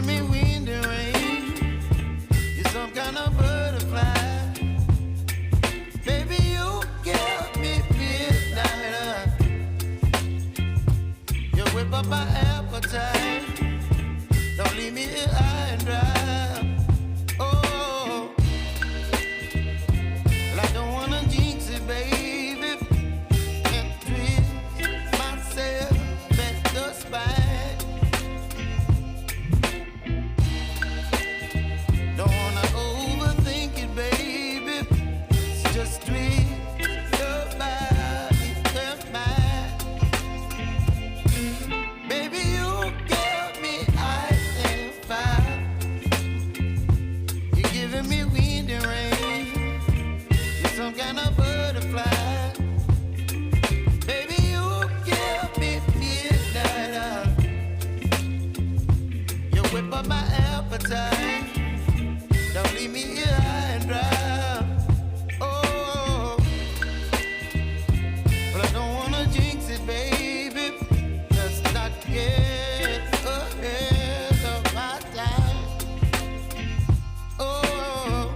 giving me wind and rain. You're some kind of butterfly. Baby, you give me midnight. You whip up my appetite. Don't leave me here high and dry. Oh, well, I don't wanna jinx it, baby, and twist myself at the spine. Don't wanna overthink it, baby. It's just twist your body and mine. Baby, you give me ice and fire. You're giving me wind and rain. You're some kind of butterfly. Baby, you give me midnight. You whip up my appetite. Don't leave me here high and dry. Oh, but I don't wanna jinx it, baby. Let's not get ahead of my time. Oh,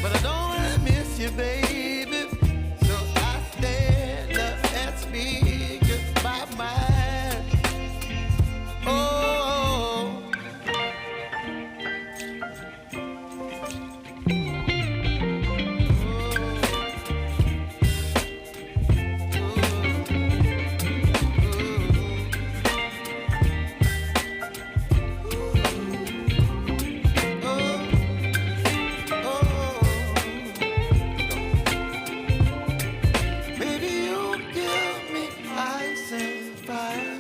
but I don't wanna miss you, baby. So I stand up and speak my mind. Oh. Baby, you give me ice and fire.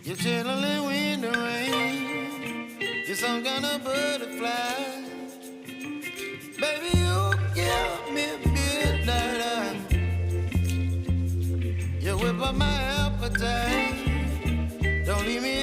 You're chilling wind and rain. You're some kind of butterfly. Baby, you give me midnight. You whip up my appetite. Don't leave me